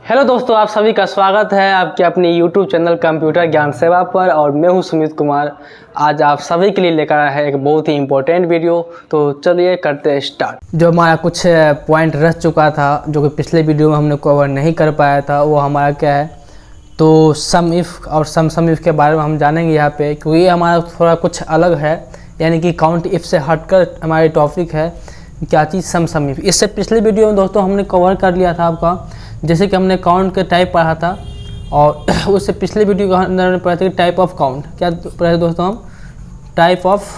Hello दोस्तों, आप सभी का स्वागत है आपके अपने YouTube चैनल कंप्यूटर ज्ञान सेवा पर। और मैं हूं सुमित कुमार। आज आप सभी के लिए लेकर आया है एक बहुत ही इम्पोर्टेंट वीडियो। तो चलिए करते हैं स्टार्ट। जो हमारा कुछ पॉइंट रह चुका था, जो कि पिछले वीडियो में हमने कवर नहीं कर पाया था, वो हमारा क्या है, तो सम इफ़ और सम इफ़ के बारे में हम जानेंगे यहाँ पे, क्योंकि ये हमारा थोड़ा कुछ अलग है, यानी कि काउंट इफ़ से हटकर हमारी टॉपिक है क्या चीज़, सम इफ़। इससे पिछले वीडियो में दोस्तों हमने कवर कर लिया था आपका, जैसे कि हमने काउंट के टाइप पढ़ा था, और उससे पिछले वीडियो के अंदर हमने पढ़ा था कि टाइप ऑफ काउंट। क्या पढ़ा था दोस्तों हम? टाइप ऑफ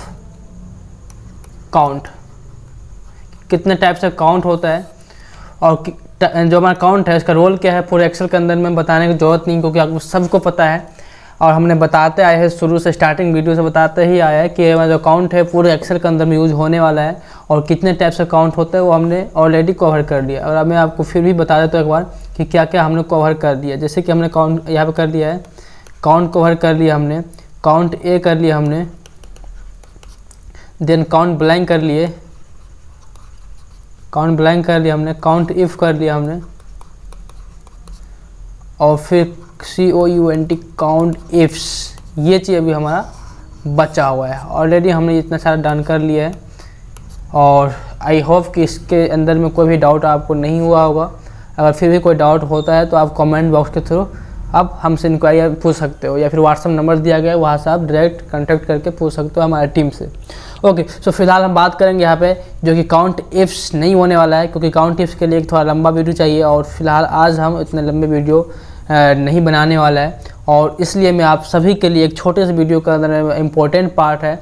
काउंट, कितने टाइप से काउंट होता है, और जो हमारा काउंट है उसका रोल क्या है पूरे एक्सेल के अंदर में बताने की ज़रूरत नहीं, क्योंकि आपको सबको पता है। और हमने बताते आए हैं, शुरू से स्टार्टिंग वीडियो से बताते ही आया है कि जो काउंट है पूरे एक्सेल के अंदर में यूज़ होने वाला है, और कितने टाइप से काउंट होता है वो हमने ऑलरेडी कवर कर दिया। और अब मैं आपको फिर भी बता देता हूँ एक बार कि क्या क्या हमने कवर कर दिया। जैसे कि हमने काउंट यहाँ पे कर दिया है, काउंट कवर कर लिया हमने, काउंट ए कर लिया हमने, देन काउंट ब्लैंक कर लिए, काउंट ब्लैंक कर लिया हमने, काउंट इफ़ कर लिया हमने, और फिर COUNT काउंट इफ्स। ये चीज़ अभी हमारा बचा हुआ है। ऑलरेडी हमने इतना सारा डन कर लिया है, और आई होप कि इसके अंदर में कोई भी डाउट आपको नहीं हुआ होगा। अगर फिर भी कोई डाउट होता है तो आप कमेंट बॉक्स के थ्रू आप हमसे इंक्वायरी पूछ सकते हो, या फिर व्हाट्सअप नंबर दिया गया है, वहाँ से आप डायरेक्ट कांटेक्ट करके पूछ सकते हो हमारे टीम से। ओके, सो फिलहाल हम बात करेंगे यहाँ पे जो कि काउंट इफ्स नहीं होने वाला है, क्योंकि काउंट इफ्स के लिए एक थोड़ा लंबा वीडियो चाहिए, और फिलहाल आज हम इतने लंबे वीडियो नहीं बनाने वाला है। और इसलिए मैं आप सभी के लिए एक छोटे से वीडियो का अंदर इम्पोर्टेंट पार्ट है,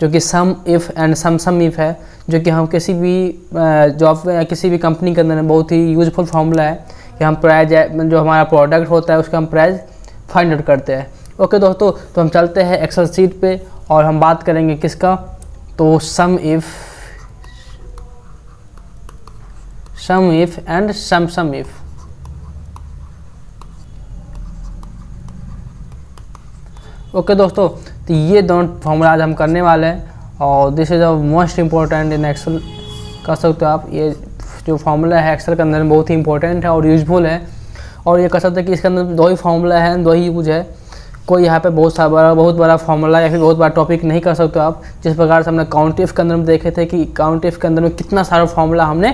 जो कि सम इफ़ एंड सम इफ़ है, जो कि हम किसी भी जॉब में या किसी भी कंपनी के अंदर में बहुत ही यूजफुल फार्मूला है कि हम प्राइस, जो हमारा प्रोडक्ट होता है उसका हम प्राइस फाइंड आउट करते हैं। ओके दोस्तों, तो हम चलते हैं एक्सेल सीट पे, और हम बात करेंगे किसका, तो सम if and some if. Okay दोस्तों, तो ये दोनों फार्मूला आज हम करने वाले हैं, और this is a most important in excel, कर सकते हो आप। ये जो फार्मूला है एक्सेल के अंदर में बहुत ही इंपॉर्टेंट है और यूजफुल है, और ये कर सकते हैं कि इसके अंदर दो ही फार्मूला है, दो ही यूज है। कोई यहाँ पे बहुत बड़ा फार्मूला या फिर बहुत बड़ा टॉपिक नहीं कर सकते हो आप। जिस प्रकार से हमने काउंट इफ के अंदर में देखे थे कि काउंट इफ के अंदर में कितना सारा फार्मूला हमने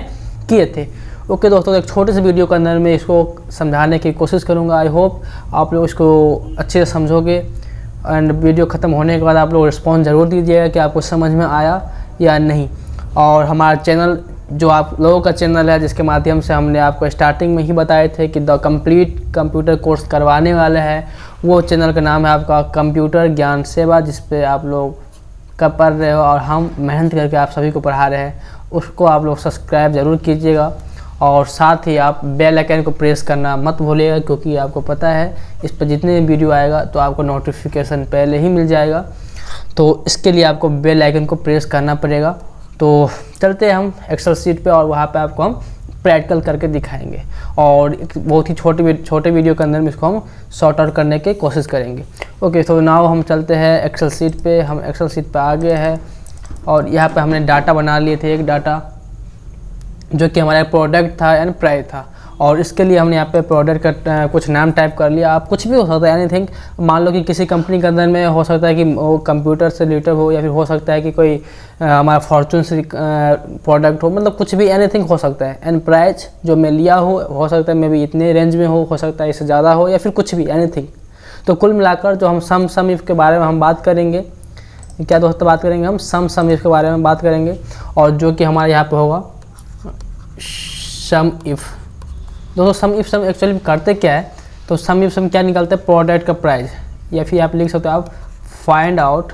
किए थे। ओके दोस्तों, एक छोटे से वीडियो के अंदर में इसको समझाने की कोशिश करूँगा। आई होप आप लोग इसको अच्छे से समझोगे, एंड वीडियो ख़त्म होने के बाद आप लोग रिस्पॉन्स ज़रूर दीजिएगा कि आपको समझ में आया या नहीं। और हमारा चैनल, जो आप लोगों का चैनल है, जिसके माध्यम से हमने आपको स्टार्टिंग में ही बताए थे कि द कंप्लीट कंप्यूटर कोर्स करवाने वाले हैं, वो चैनल का नाम है आपका कंप्यूटर ज्ञान सेवा, जिस पे आप लोग पढ़ रहे हो और हम मेहनत करके आप सभी को पढ़ा रहे हैं। उसको आप लोग सब्सक्राइब ज़रूर कीजिएगा, और साथ ही आप बेल आइकन को प्रेस करना मत भूलिएगा, क्योंकि आपको पता है इस पर जितने भी वीडियो आएगा तो आपको नोटिफिकेशन पहले ही मिल जाएगा। तो इसके लिए आपको बेल आइकन को प्रेस करना पड़ेगा। तो चलते हैं हम एक्सेल सीट पे, और वहाँ पे आपको हम प्रैक्टिकल करके दिखाएंगे, और एक बहुत ही छोटे वीडियो के अंदर में इसको हम सॉर्ट आउट करने की कोशिश करेंगे। ओके, तो नाउ हम चलते हैं एक्सेल सीट पे। हम एक्सेल सीट पे आ गए हैं, और यहाँ पे हमने डाटा बना लिए थे, एक डाटा जो कि हमारा प्रोडक्ट था एंड प्राइस था, और इसके लिए हमने यहाँ पे प्रोडक्ट का कुछ नाम टाइप कर लिया। आप कुछ भी हो सकता है, एनीथिंग। मान लो कि किसी कंपनी के अंदर में हो सकता है कि वो कंप्यूटर से रिलेटेड हो, या फिर हो सकता है कि कोई हमारा फॉर्चून से प्रोडक्ट हो, मतलब कुछ भी एनीथिंग हो सकता है। एंड प्राइस जो मैं लिया हो सकता है मे भी इतने रेंज में हो सकता है इससे ज़्यादा हो, या फिर कुछ भी एनीथिंग। तो कुल मिलाकर जो हम सम इफ़ के बारे में हम बात करेंगे, क्या दोस्तों बात करेंगे हम सम इफ़ के बारे में बात करेंगे, और जो कि हमारे यहाँ पर होगा सम इफ़। दोस्तों सम एक्चुअली करते क्या है, तो सम इफ क्या निकालते हैं, प्रोडक्ट का प्राइस, या फिर आप लिख सकते हो आप find out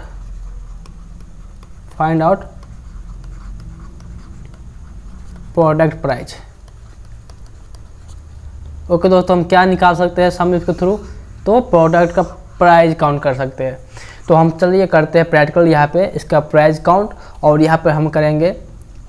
product price. Okay दोस्तों, हम क्या निकाल सकते हैं सम इफ के थ्रू, तो प्रोडक्ट का प्राइस काउंट कर सकते हैं। तो हम चलिए करते हैं प्रैक्टिकल यहाँ पे इसका प्राइस काउंट, और यहाँ पे हम करेंगे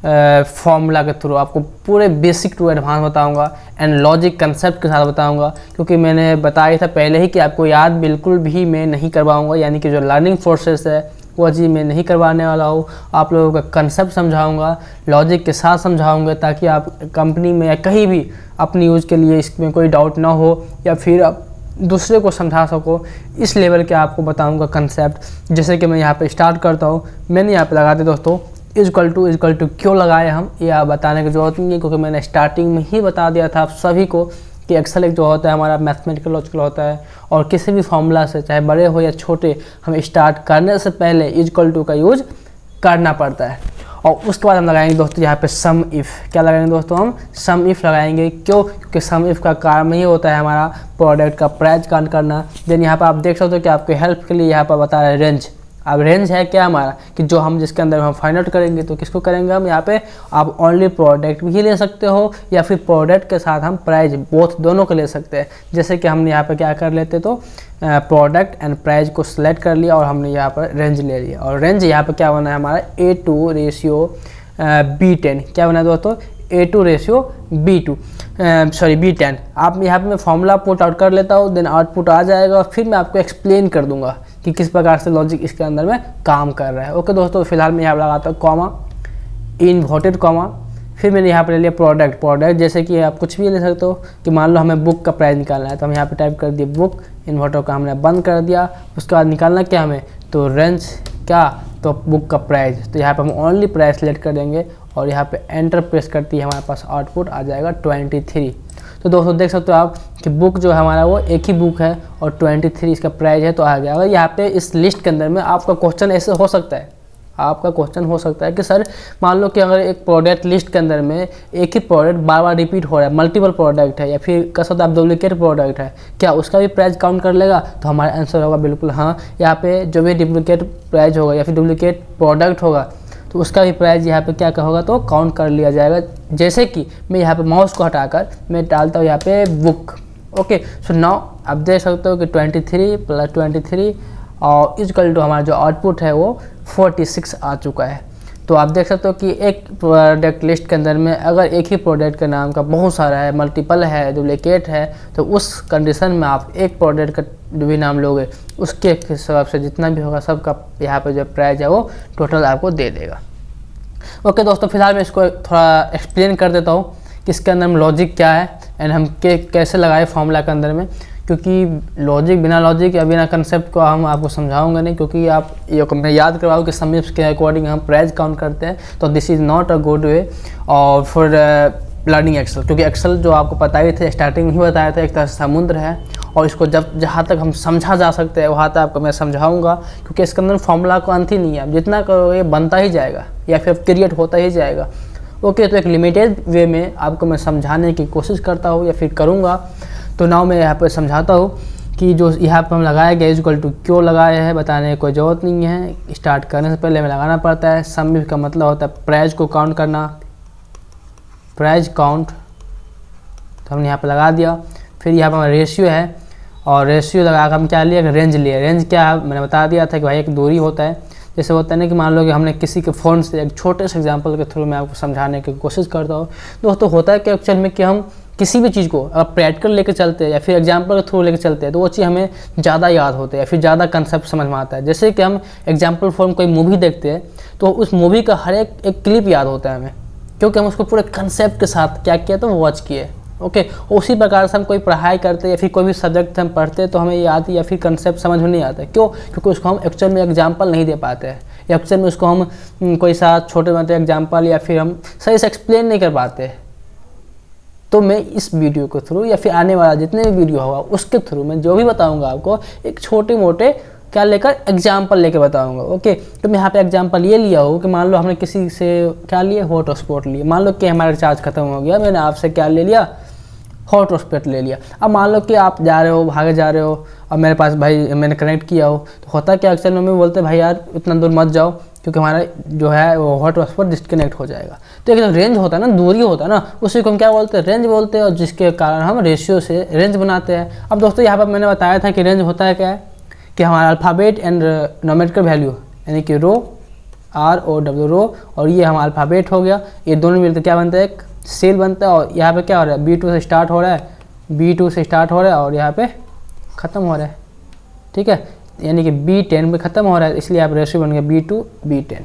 फॉर्मूला के थ्रू। आपको पूरे बेसिक टू एडवांस बताऊंगा, एंड लॉजिक कंसेप्ट के साथ बताऊंगा, क्योंकि मैंने बताया था पहले ही कि आपको याद बिल्कुल भी मैं नहीं करवाऊंगा, यानी कि जो लर्निंग प्रोसेस है वो चीज़ मैं नहीं करवाने वाला हूँ। आप लोगों का कंसेप्ट समझाऊंगा, लॉजिक के साथ समझाऊंगा, ताकि आप कंपनी में या कहीं भी अपनी यूज़ के लिए इसमें कोई डाउट ना हो, या फिर आप दूसरे को समझा सको। इस लेवल के आपको बताऊंगा कंसेप्ट। जैसे कि मैं यहाँ पे स्टार्ट करता हूँ, मैंने यहाँ पे लगा दिया दोस्तों इजक्वल टू क्यों लगाए हम, ये आप बताने की ज़रूरत नहीं है, क्योंकि मैंने स्टार्टिंग में ही बता दिया था आप सभी को कि एक्सेल एक जो होता है हमारा मैथमेटिकल लॉजिकल होता है, और किसी भी फॉर्मूला से चाहे बड़े हो या छोटे, हमें स्टार्ट करने से पहले इजक्वल टू का यूज करना पड़ता है। और उसके बाद हम लगाएंगे दोस्तों यहाँ पे सम इफ़। क्या लगाएंगे दोस्तों, हम सम इफ़ लगाएंगे। क्यों? क्योंकि सम इफ़ का काम ही होता है हमारा प्रोडक्ट का प्राइस काउंट करना। देन यहाँ पर आप देख सकते हो कि आपके हेल्प के लिए यहाँ पर बता रहा है रेंज। अब रेंज है क्या हमारा, कि जो हम जिसके अंदर हम फाइंड आउट करेंगे, तो किसको करेंगे हम यहाँ पे, आप ओनली प्रोडक्ट भी ले सकते हो, या फिर प्रोडक्ट के साथ हम प्राइस बोथ दोनों को ले सकते हैं। जैसे कि हमने यहाँ पे क्या कर लेते, तो प्रोडक्ट एंड प्राइस को सिलेक्ट कर लिया और हमने यहाँ पर रेंज ले लिया। और रेंज यहाँ पे क्या बना है हमारा A2:B10। क्या बना है दोस्तों, A2:B2 B10। आप यहाँ पे मैं फॉर्मूला पुट आउट कर लेता हूँ, देन आउटपुट आ जाएगा, और फिर मैं आपको एक्सप्लेन कर दूंगा कि किस प्रकार से लॉजिक इसके अंदर में काम कर रहा है। ओके दोस्तों, फिलहाल मैं यहाँ पर लगाता हूँ कॉमा, इन्वर्टेड कॉमा, फिर मैंने यहाँ पर ले लिया प्रोडक्ट। जैसे कि आप कुछ भी ले सकते हो, कि मान लो हमें बुक का प्राइस निकालना है, तो हम यहाँ पे टाइप कर दिए बुक, इन्वर्टर का हमने बंद कर दिया। उसके बाद निकालना क्या हमें, तो रेंज क्या, तो बुक का प्राइस। तो यहाँ पे हम ओनली प्राइस सेलेक्ट कर देंगे, और यहाँ पे एंटर प्रेस करती है, हमारे पास आउटपुट आ जाएगा 23। तो दोस्तों देख सकते हो आप कि बुक जो है हमारा वो एक ही बुक है, और 23 इसका प्राइस है, तो आ गया। अगर यहाँ पे इस लिस्ट के अंदर में आपका क्वेश्चन ऐसे हो सकता है, आपका क्वेश्चन हो सकता है कि सर मान लो कि अगर एक प्रोडक्ट लिस्ट के अंदर में एक ही प्रोडक्ट बार बार रिपीट हो रहा है, मल्टीपल प्रोडक्ट है, या फिर कह सकते आप डुप्लीकेट प्रोडक्ट है, क्या उसका भी प्राइस काउंट कर लेगा? तो हमारा आंसर होगा बिल्कुल हाँ। यहाँ पे जो भी डुप्लीकेट प्राइस होगा या फिर डुप्लीकेट प्रोडक्ट होगा, तो उसका भी प्राइस यहाँ पे क्या होगा, तो काउंट कर लिया जाएगा। जैसे कि मैं यहाँ पे माउस को हटाकर मैं डालता हूँ यहाँ पे बुक। ओके, सो नाउ आप देख सकते हो कि 23 + 23 और इजकल टू हमारा जो आउटपुट है वो 46 आ चुका है। तो आप देख सकते हो कि एक प्रोडक्ट लिस्ट के अंदर में अगर एक ही प्रोडक्ट के नाम का बहुत सारा है, मल्टीपल है, डुप्लीकेट है, तो उस कंडीशन में आप एक प्रोडक्ट का जो भी नाम लोगे, उसके हिसाब से जितना भी होगा सबका यहाँ पे जो प्राइस है वो टोटल आपको दे देगा। ओके दोस्तों, फिलहाल मैं इसको थोड़ा एक्सप्लेन कर देता हूँ कि इसके अंदर में लॉजिक क्या है एंड हम कैसे लगाए फॉर्मूला के अंदर में, क्योंकि लॉजिक बिना लॉजिक या बिना कंसेप्ट को हम आपको समझाऊंगा नहीं, क्योंकि आप ये मैं याद करवाऊँ कि सम इफ्स के अकॉर्डिंग हम प्राइस काउंट करते हैं, तो this is not a good way और फॉर लर्निंग एक्सेल। क्योंकि एक्सेल जो आपको पता ही थे, स्टार्टिंग में ही बताया था, एक तरह से समुद्र है, और इसको जहाँ तक हम समझा जा सकते हैं वहाँ तक आपको मैं समझाऊंगा, क्योंकि इसके अंदर फॉर्मूला को अंत ही नहीं है, जितना करोगे बनता ही जाएगा या फिर क्रिएट होता ही जाएगा। ओके, तो एक लिमिटेड वे में आपको मैं समझाने की कोशिश करता हूँ या फिर करूँगा। तो नाउ मैं यहाँ पर समझाता हूँ कि जो यहाँ पर हम लगाया गया इक्वल टू क्यों लगाए हैं, बताने की कोई ज़रूरत नहीं है। स्टार्ट करने से पहले हमें लगाना पड़ता है। सम का मतलब होता है प्राइस को काउंट करना, प्राइस काउंट, तो हमने यहाँ पे लगा दिया। फिर यहाँ पर हमारा रेशियो है, और रेशियो लगाकर हम क्या लिए, रेंज लिए। रेंज क्या है मैंने बता दिया था कि भाई एक दूरी होता है। जैसे होता है ना कि मान लो कि हमने किसी के फ़ोन से, एक छोटे से एग्जांपल के थ्रू मैं आपको समझाने की कोशिश करता हूँ। दोस्तों होता है कि एक्चुअल में कि हम किसी भी चीज़ को अगर प्रैक्टिकल लेके चलते हैं या फिर एग्जांपल के थ्रू लेके चलते हैं, तो वो चीज़ हमें ज़्यादा याद होता है या फिर ज़्यादा कंसेप्ट समझ में आता है। जैसे कि हम एग्जांपल फॉर्म कोई मूवी देखते हैं, तो उस मूवी का हर एक क्लिप याद होता है हमें, क्योंकि हम उसको पूरे कंसेप्ट के साथ क्या किया, तो वॉच किए। ओके, उसी प्रकार से हम कोई पढ़ाई करते या फिर कोई भी सब्जेक्ट हम पढ़ते हैं, तो हमें याद या फिर कंसेप्ट समझ में नहीं आता है। क्यों? क्योंकि उसको हम एक्चुअल में एग्जांपल नहीं दे पाते हैं, एक्चुअल में उसको हम कोई सा छोटे मोटे एग्जांपल या फिर हम सही से एक्सप्लेन नहीं कर पाते। तो मैं इस वीडियो के थ्रू या फिर आने वाला जितने भी वीडियो होगा उसके थ्रू मैं जो भी बताऊंगा आपको, एक छोटे मोटे क्या लेकर एग्जाम्पल लेकर बताऊंगा। ओके, तो मैं यहाँ पे एग्जाम्पल ये लिया हो कि मान लो हमने किसी से क्या लिया, हॉटस्पॉट लिया। मान लो कि हमारा रिचार्ज खत्म हो गया, मैंने आपसे क्या ले लिया, हॉटस्पॉट ले लिया। अब मान लो कि आप जा रहे हो, भागे जा रहे हो, अब मेरे पास भाई मैंने कनेक्ट किया हो, तो होता क्या अक्सर मम्मी बोलते भाई यार इतना दूर मत जाओ, क्योंकि हमारा जो है वो हॉटस्पॉट डिस्कनेक्ट हो जाएगा। तो एक जो रेंज होता है ना, दूरी होता है ना, उसी को हम क्या बोलते हैं, रेंज बोलते हैं, और जिसके कारण हम रेशियो से रेंज बनाते हैं। अब दोस्तों यहाँ पर मैंने बताया था कि रेंज होता है क्या है, कि हमारा अल्फ़ाबेट एंड न्यूमेरिकल वैल्यू, यानी कि रो, ROW रो, और ये हमारा अल्फ़ाबेट हो गया, ये दोनों मिलकर क्या बनता है, एक सेल बनता है। और यहाँ पे क्या हो रहा है, B2 से स्टार्ट हो रहा है, B2 से स्टार्ट हो रहा है और यहाँ पे ख़त्म हो रहा है। ठीक है, यानी कि B10 में ख़त्म हो रहा है, इसलिए आप रेशियो बन गया B2 B10।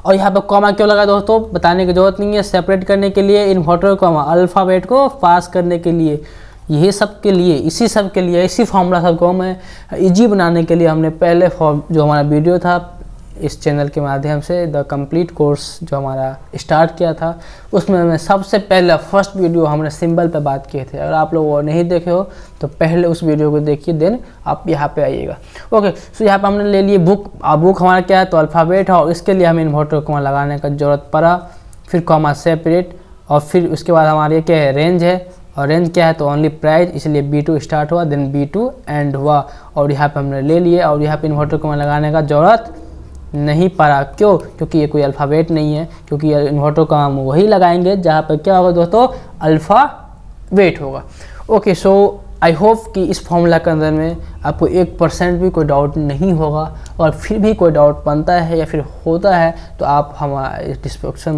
और यहाँ पर कॉमा क्यों लगा दोस्तों, बताने की जरूरत नहीं है, सेपरेट करने के लिए इन्वर्टर कॉमा, अल्फ़ाबेट को पास करने के लिए, यही सब के लिए, इसी सब के लिए, इसी फार्मूला सबको हमें इजी बनाने के लिए हमने पहले जो हमारा वीडियो था इस चैनल के माध्यम से द कंप्लीट कोर्स जो हमारा स्टार्ट किया था, उसमें हमें सबसे पहले फर्स्ट वीडियो हमने सिंबल पे बात किए थे। अगर आप लोग वो नहीं देखे हो तो पहले उस वीडियो को देखिए, देन आप यहाँ पे आइएगा। ओके, सो यहाँ पे हमने ले लिए बुक। बुक हमारा क्या है, तो अल्फ़ाबेट है, और इसके लिए हमें इन्वर्टर कॉमा लगाने का ज़रूरत पड़ा, फिर कॉमा सेपरेट, और फिर उसके बाद हमारे क्या है, रेंज है, और रेंज क्या है तो ओनली प्राइस, इसलिए B2 स्टार्ट हुआ, देन B2 एंड हुआ, और यहाँ पे हमने ले लिए। और यहाँ पे इन्वर्टर कॉमा लगाने का ज़रूरत नहीं पड़ा, क्यों, क्योंकि ये कोई अल्फ़ाबेट नहीं है, क्योंकि इन्वर्टर कॉमा हम वही लगाएंगे जहाँ पर क्या होगा दोस्तों, अल्फ़ाबेट होगा। ओके, सो आई होप कि इस फॉर्मूला के अंदर में आपको 1% भी कोई डाउट नहीं होगा, और फिर भी कोई डाउट बनता है या फिर होता है तो आप हमारे डिस्क्रिप्शन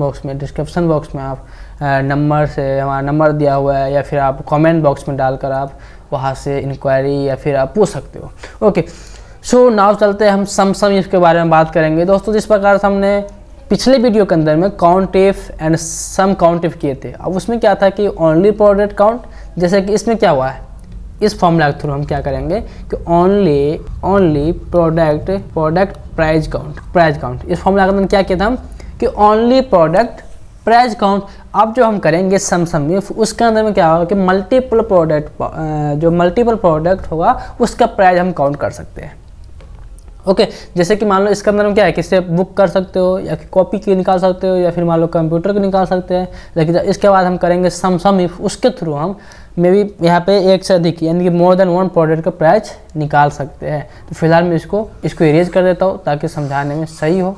बॉक्स में आप नंबर से, हमारा नंबर दिया हुआ है, या फिर आप कमेंट बॉक्स में डालकर आप वहाँ से इंक्वायरी या फिर आप पूछ सकते हो। ओके, सो नाउ चलते हैं हम सम इफ के बारे में बात करेंगे दोस्तों। जिस प्रकार से हमने पिछले वीडियो के अंदर में count if and some count if किए थे, अब उसमें क्या था कि ओनली प्रोडक्ट काउंट, जैसे कि इसमें क्या हुआ है, इस फॉर्मूला के थ्रू हम क्या करेंगे कि ओनली प्रोडक्ट प्राइस काउंट, इस फॉर्मूला के अंदर क्या किया था हम कि ओनली प्रोडक्ट प्राइस काउंट। अब जो हम करेंगे सम इफ, उसके अंदर में क्या होगा कि मल्टीपल प्रोडक्ट होगा उसका प्राइस हम काउंट कर सकते हैं। ओके, जैसे कि मान लो इसके अंदर में क्या है, किससे बुक कर सकते हो, या कॉपी की निकाल सकते हो, या फिर मान लो कंप्यूटर की निकाल सकते हैं। लेकिन इसके बाद हम करेंगे सम इफ, उसके थ्रू हम मे बी यहाँ पे एक से अधिक यानी कि मोर देन 1 प्रोडक्ट का प्राइस निकाल सकते हैं। तो फिलहाल मैं इसको इरेज कर देता हूँ ताकि समझाने में सही हो।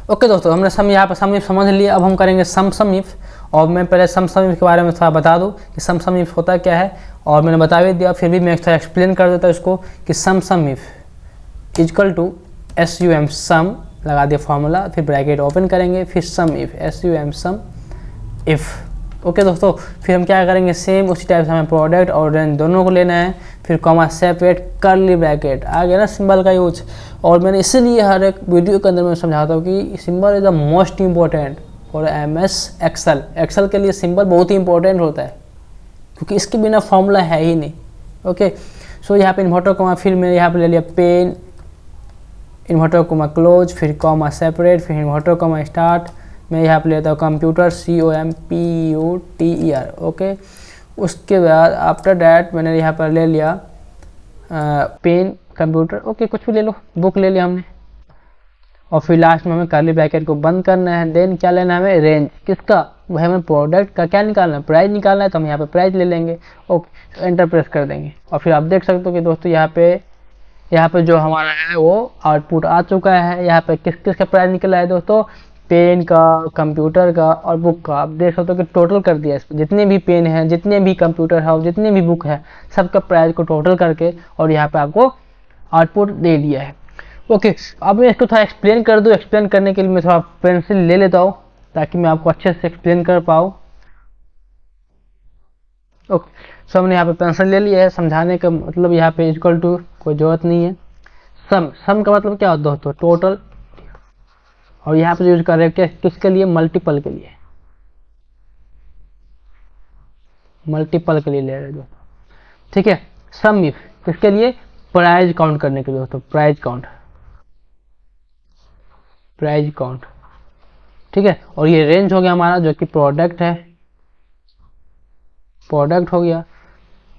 ओके दोस्तों, हमने यहाँ पर सम इफ समझ लिया, अब हम करेंगे सम इफ। और मैं पहले सम इफ के बारे में थोड़ा बता दूँ कि सम इफ होता क्या है, और मैंने बता भी दिया, फिर भी मैं थोड़ा एक्सप्लेन कर देता हूँ इसको कि sum if equal to SUM sum, लगा दिया फॉर्मूला, फिर ब्रैकेट ओपन करेंगे, फिर sum if SUM sum if. Okay दोस्तों, फिर हम क्या करेंगे, सेम उसी टाइप से हमें प्रोडक्ट और रेंज दोनों को लेना है, फिर कॉमा सेपरेट कर्ली ब्रैकेट, आ गया ना सिंबल का यूज। और मैंने इसीलिए हर एक वीडियो के अंदर मैं समझाता हूँ कि symbol is the most important for MS excel के लिए सिंबल बहुत ही इंपॉर्टेंट होता है, क्योंकि इसके बिना फॉर्मूला है ही नहीं। ओके, सो यहाँ पे इन्वर्टर कॉमा, फिर मैंने यहाँ पे ले लिया पेन, इन्वर्टर कॉमा क्लोज, फिर कॉमा सेपरेट, फिर इन्वर्टर कॉमा स्टार्ट। मैं यहाँ पे लेता हूँ कंप्यूटर COMPUTER। ओके, उसके बाद आफ्टर डैट मैंने यहाँ पर ले लिया पेन, कंप्यूटर, ओके कुछ भी ले लो, बुक ले लिया हमने। और फिर लास्ट में हमें कर्ली ब्रैकेट को बंद करना है। देन क्या लेना है हमें, रेंज, किसका, वह हमें प्रोडक्ट का क्या निकालना है, प्राइस निकालना है, तो हम यहाँ पे प्राइस ले लेंगे। ओके, एंटर प्रेस कर देंगे, और फिर आप देख सकते हो कि दोस्तों यहाँ पे जो हमारा है वो आउटपुट आ चुका है। यहाँ पे किस किस का प्राइस निकला है दोस्तों, पेन का, कंप्यूटर का और बुक का। आप देख सकते हो कि टोटल कर दिया है, जितने भी पेन हैं, जितने भी कंप्यूटर है और जितने भी बुक है, सबका प्राइस को टोटल करके और यहाँ पे आपको आउटपुट दे दिया है। ओके, अब मैं इसको थोड़ा एक्सप्लेन कर दूँ। एक्सप्लेन करने के लिए मैं थोड़ा पेंसिल ले लेता हूँ ताकि मैं आपको अच्छे से एक्सप्लेन कर पाऊँ। ओके, सो हमने यहाँ पे पेंसिल ले लिया है। समझाने का मतलब यहाँ पे इक्वल टू कोई ज़रूरत नहीं है। सम का मतलब क्या होता है दोस्तों, टोटल। और यहाँ पे यूज कर रहे हैं किसके लिए, मल्टीपल के लिए, मल्टीपल के लिए ले रहे हैं दोस्तों। ठीक है, सम इफ किसके लिए, प्राइस काउंट करने के लिए दोस्तों, प्राइस काउंट। ठीक है, और ये रेंज हो गया हमारा जो कि प्रोडक्ट है, प्रोडक्ट हो गया।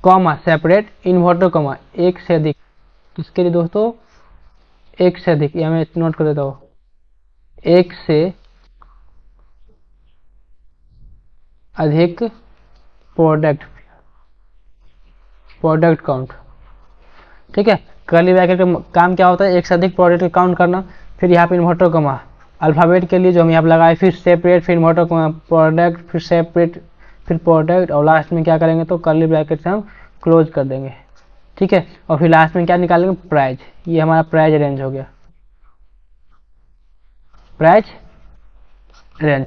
कॉमा सेपरेट, इन्वर्टर कॉमा, एक से अधिक, किसके लिए दोस्तों, एक से अधिक, या मैं नोट कर देता हूँ, एक से अधिक प्रोडक्ट काउंट। ठीक है, कर्ली ब्रैकेट का काम क्या होता है, एक से अधिक प्रोडक्ट काउंट करना। फिर यहाँ पे इन्वर्टर कॉमा अल्फ़ाबेट के लिए जो हम यहाँ पे लगाए, फिर सेपरेट, फिर इन्वर्टर कॉमा प्रोडक्ट, फिर सेपरेट, फिर प्रोडक्ट, और लास्ट में क्या करेंगे तो कर्ली ब्रैकेट से हम क्लोज कर देंगे। ठीक है, और फिर लास्ट में क्या निकालेंगे, प्राइस। ये हमारा प्राइस रेंज हो गया, प्राइस रेंज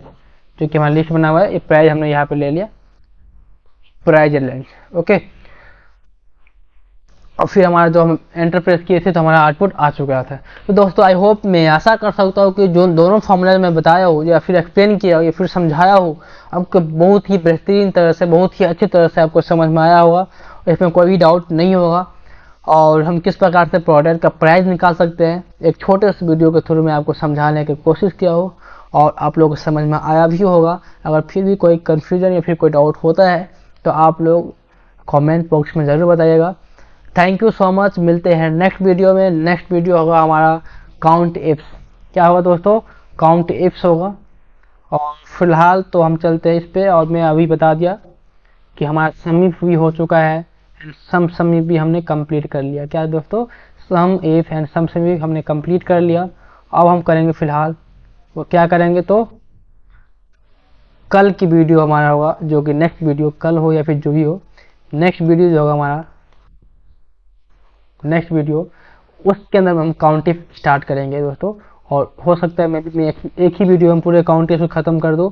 जो कि हमारा लिस्ट बना हुआ है। ये प्राइस हमने यहाँ पे ले लिया, प्राइस रेंज। ओके, और फिर हमारा जो हम एंटर प्रेस किए थे तो हमारा आउटपुट आ चुका था। तो दोस्तों आई होप, मैं आशा कर सकता हूँ कि जो दोनों फॉर्मूला मैं बताया हूँ या फिर एक्सप्लेन किया हो या फिर समझाया हो, आपको बहुत ही बेहतरीन तरह से, बहुत ही अच्छी तरह से आपको समझ में आया होगा, इसमें कोई भी डाउट नहीं होगा। और हम किस प्रकार से प्रोडक्ट का प्राइस निकाल सकते हैं, एक छोटे से वीडियो के थ्रू मैं आपको समझाने की कोशिश किया हो और आप लोगों को समझ में आया भी होगा। अगर फिर भी कोई कन्फ्यूजन या फिर कोई डाउट होता है तो आप लोग कमेंट बॉक्स में ज़रूर बताइएगा। थैंक यू सो मच, मिलते हैं नेक्स्ट वीडियो में। नेक्स्ट वीडियो होगा हमारा काउंट इफ्स। क्या होगा दोस्तों? काउंट इफ्स होगा। और फिलहाल तो हम चलते हैं इस पे, और मैं अभी बता दिया कि हमारा समीप भी हो चुका है एंड सम समीप भी हमने कंप्लीट कर लिया। क्या दोस्तों? सम इफ एंड सम समीप हमने कंप्लीट कर लिया। अब हम करेंगे फिलहाल वो क्या करेंगे, तो कल की वीडियो हमारा होगा, जो कि नेक्स्ट वीडियो कल हो या फिर जो भी हो, नेक्स्ट वीडियो जो होगा हमारा, नेक्स्ट वीडियो उसके अंदर हम काउंटिंग स्टार्ट करेंगे दोस्तों। और हो सकता है मैं एक ही वीडियो में पूरे काउंटिंग ख़त्म कर दूँ,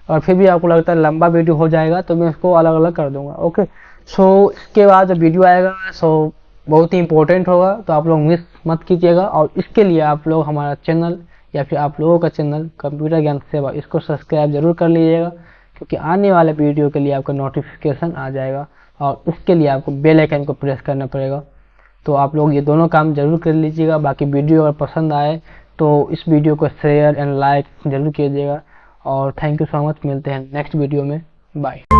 और फिर भी आपको लगता है लंबा वीडियो हो जाएगा तो मैं उसको अलग अलग कर दूंगा। ओके, सो इसके बाद जब वीडियो आएगा सो बहुत ही इंपॉर्टेंट होगा, तो आप लोग मिस मत कीजिएगा। और इसके लिए आप लोग हमारा चैनल या फिर आप लोगों का चैनल कंप्यूटर ज्ञान सेवा, इसको सब्सक्राइब जरूर कर लीजिएगा, क्योंकि आने वाले वीडियो के लिए आपका नोटिफिकेशन आ जाएगा और उसके लिए आपको बेल आइकन को प्रेस करना पड़ेगा। तो आप लोग ये दोनों काम जरूर कर लीजिएगा। बाकी वीडियो अगर पसंद आए तो इस वीडियो को शेयर एंड लाइक जरूर कीजिएगा। और थैंक यू सो मच, मिलते हैं नेक्स्ट वीडियो में, बाय।